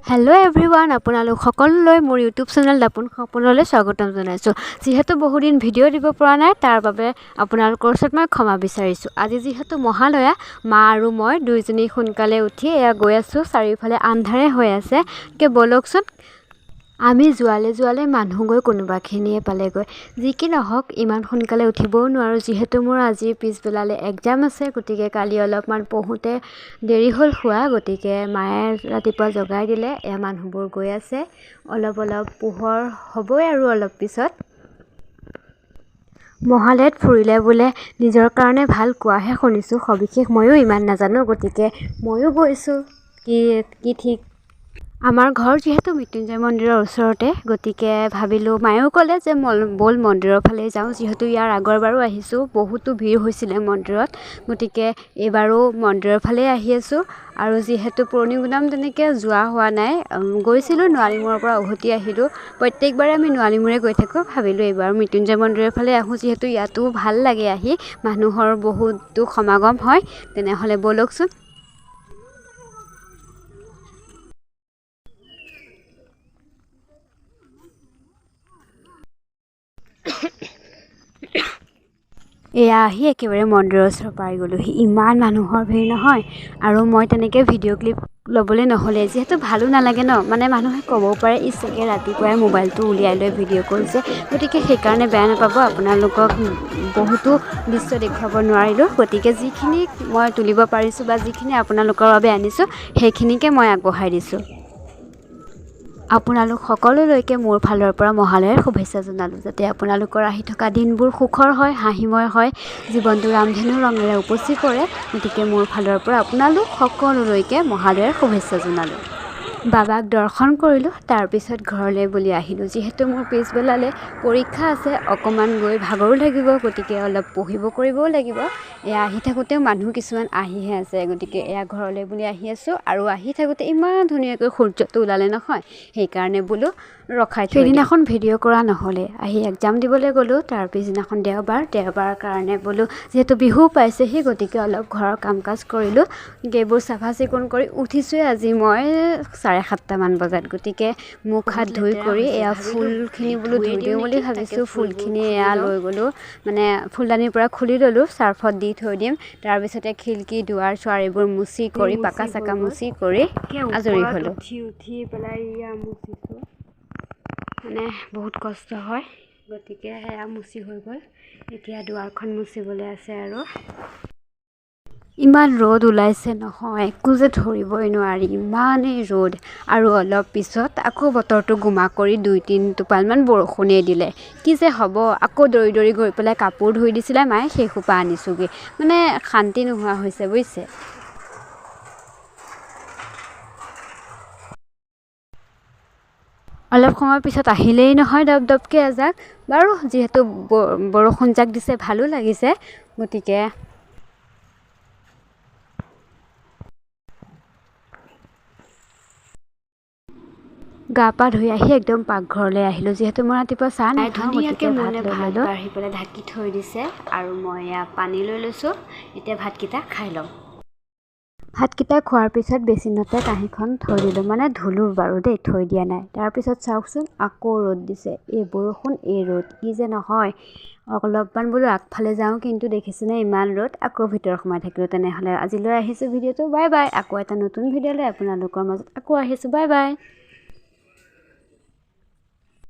Hello' everyone, আপোনালোক সকলোলৈ মোৰ ইউটিউব চেনেল দাপোন সপোনলৈ স্বাগতম জনাইছোঁ। যিহেতু বহুদিন ভিডিঅ' দিব পৰা নাই, তাৰ বাবে আপোনালোকৰ ওচৰত মই ক্ষমা বিচাৰিছোঁ। আজি যিহেতু মহালয়া, মা আৰু মই দুইজনী সোনকালে উঠি গৈ আছোঁ। চাৰিওফালে আন্ধাৰে হৈ আছে। ব'লকচোন, আমি যোৱালে মানুহ গৈ কোনোবাখিনিয়ে পালেগৈ। যি কি নহওক, ইমান সোনকালে উঠিবও নোৱাৰোঁ, যিহেতু মোৰ আজি পিছবেলালৈ এক্সাম আছে। গতিকে কালি অলপমান পঢ়োঁতে দেৰি হ'ল শোৱা। গতিকে মায়ে ৰাতিপুৱা জগাই দিলে। মানুহবোৰ গৈ আছে। অলপ পোহৰ হ'বই আৰু অলপ পিছত। মহালয়াত ফুৰিলে বোলে নিজৰ কাৰণে ভাল, কোৱাহে শুনিছোঁ। সবিশেষ ময়ো ইমান নাজানো। গতিকে ময়ো গৈছোঁ। কি ঠিক, আমাৰ ঘৰ যিহেতু মৃত্যুঞ্জয় মন্দিৰৰ ওচৰতে। গতিকে ভাবিলোঁ, মায়েও ক'লে যে ব'ল মন্দিৰৰ ফালে যাওঁ। যিহেতু ইয়াৰ আগৰবাৰো আহিছোঁ, বহুতো ভিৰ হৈছিলে মন্দিৰত। গতিকে এইবাৰো মন্দিৰৰ ফালে আহি আছোঁ। আৰু যিহেতু পুৰণি গুদাম তেনেকৈ যোৱা হোৱা নাই, গৈছিলোঁ নোৱালীমূৰৰ পৰা উভতি আহিলোঁ। প্ৰত্যেকবাৰে আমি নোৱালীমূৰে গৈ থাকোঁ। ভাবিলোঁ এইবাৰ মৃত্যুঞ্জয় মন্দিৰৰ ফালে আহোঁ, যিহেতু ইয়াতো ভাল লাগে আহি, মানুহৰ বহুতো সমাগম হয়। তেনেহ'লে ব'লকচোন। এয়া আহি একেবাৰে মন্দিৰৰ ওচৰ পাই গ'লোহি। ইমান মানুহৰ ভিৰ নহয়। আৰু মই তেনেকৈ ভিডিঅ' ক্লিপ ল'বলৈ নহ'লে, যিহেতু ভালো নালাগে ন। মানে মানুহে ক'বও পাৰে, ইচ্ছাকৈ ৰাতিপুৱাই মোবাইলটো উলিয়াই লৈ ভিডিঅ' কৰিছে। গতিকে সেইকাৰণে বেয়া নাপাব, আপোনালোকক বহুতো দৃশ্য দেখুৱাব নোৱাৰিলোঁ। গতিকে যিখিনি মই তুলিব পাৰিছোঁ বা যিখিনি আপোনালোকৰ বাবে আনিছোঁ, সেইখিনিকে মই আগবঢ়াই দিছোঁ। আপোনালোক সকলোলৈকে মোৰ ফালৰ পৰা মহালয়াৰ শুভেচ্ছা জনালোঁ। যাতে আপোনালোকৰ আহি থকা দিনবোৰ সুখৰ হয়, হাঁহিময় হয়, জীৱনটো ৰামধেনু ৰঙেৰে উপচি পৰে। গতিকে মোৰ ফালৰ পৰা আপোনালোক সকলোলৈকে মহালয়াৰ শুভেচ্ছা জনালোঁ। বাবাক দৰ্শন কৰিলোঁ, তাৰপিছত ঘৰলৈ বুলি আহিলোঁ। যিহেতু মোৰ পিছবেলালৈ পৰীক্ষা আছে, অকণমান গৈ ভাগৰো লাগিব। গতিকে অলপ পঢ়িব কৰিবও লাগিব। এয়া আহি থাকোঁতেও মানুহ কিছুমান আহিহে আছে। গতিকে এয়া ঘৰলৈ বুলি আহি আছোঁ। আৰু আহি থাকোঁতে ইমান ধুনীয়াকৈ সূৰ্যটো ওলালে নহয়, সেইকাৰণে বোলো ৰখাই থৈ দিওঁ। সেইদিনাখন ভিডিঅ' কৰা নহ'লে, আহি এক্সাম দিবলৈ গ'লোঁ। তাৰ পিছদিনাখন দেওবাৰ কাৰণে বোলো, যিহেতু বিহু পাইছেহি, গতিকে অলপ ঘৰৰ কাম কাজ কৰিলোঁ। এইবোৰ চাফা চিকুণ কৰি উঠিছোঁৱে আজি মই 7:30মান বজাত। গতিকে মুখ হাত ধুই কৰি এয়া ফুলখিনি বোলো ধুই দিওঁ বুলি ভাবিছোঁ। ফুলখিনি এয়া লৈ গ'লোঁ, মানে ফুলদানিৰ পৰা খুলি ল'লোঁ, চাৰ্ফত দি থৈ দিম। তাৰপিছতে খিৰিকী দুৱাৰ চোৱাৰ এইবোৰ মুচি কৰি, পাকা চাকা মুচি কৰি আজৰি হ'লোঁ। উঠি পেলাই এয়া মুচিছোঁ, মানে বহুত কষ্ট হয়। গতিকে সেয়া মুচি হৈ গ'ল। এতিয়া দুৱাৰখন মুচিবলৈ আছে। আৰু ইমান ৰ'দ ওলাইছে নহয়, একো যে ধৰিবই নোৱাৰি, ইমানেই ৰ'দ। আৰু অলপ পিছত আকৌ বতৰটো গোমা কৰি 2-3 টোপালমান বৰষুণেই দিলে। কি যে হ'ব। আকৌ দৌৰি গৈ পেলাই কাপোৰ ধুই দিছিলে মায়ে, সেইসোপা আনিছোঁগৈ। মানে শান্তি নোহোৱা হৈছে বুজিছে। অলপ সময় পিছত আহিলেই নহয় দপদপকৈ এজাক। বাৰু যিহেতু বৰষুণ জাক দিছে, ভালো লাগিছে। গতিকে গা পা ধুই আহি একদম পাকঘৰলৈ আহিলোঁ। যিহেতু মই ৰাতিপুৱা চাহ নাখাওঁ, গতিকে ভাত বাঢ়ি পেলাই ঢাকি থৈ দিছে। আৰু মই এয়া পানী লৈ লৈছোঁ। এতিয়া ভাতকেইটা খাই লওঁ। ভাতকেইটা খোৱাৰ পিছত বেচিনতে কাঁহীখন থৈ দিলোঁ, মানে ধুলোঁ বাৰু দেই, থৈ দিয়া নাই। তাৰপিছত চাওকচোন, আকৌ ৰ'দ দিছে। এই বৰষুণ, এই ৰ'দ, কি যে নহয়। অলপমান বোলো আগফালে যাওঁ, কিন্তু দেখিছেনে ইমান ৰ'দ। আকৌ ভিতৰত সোমাই থাকিলোঁ। তেনেহ'লে আজিলৈ আহিছোঁ ভিডিঅ'টো, বাই বাই। আকৌ এটা নতুন ভিডিঅ' লৈ আপোনালোকৰ মাজত আকৌ আহিছোঁ, বাই বাই।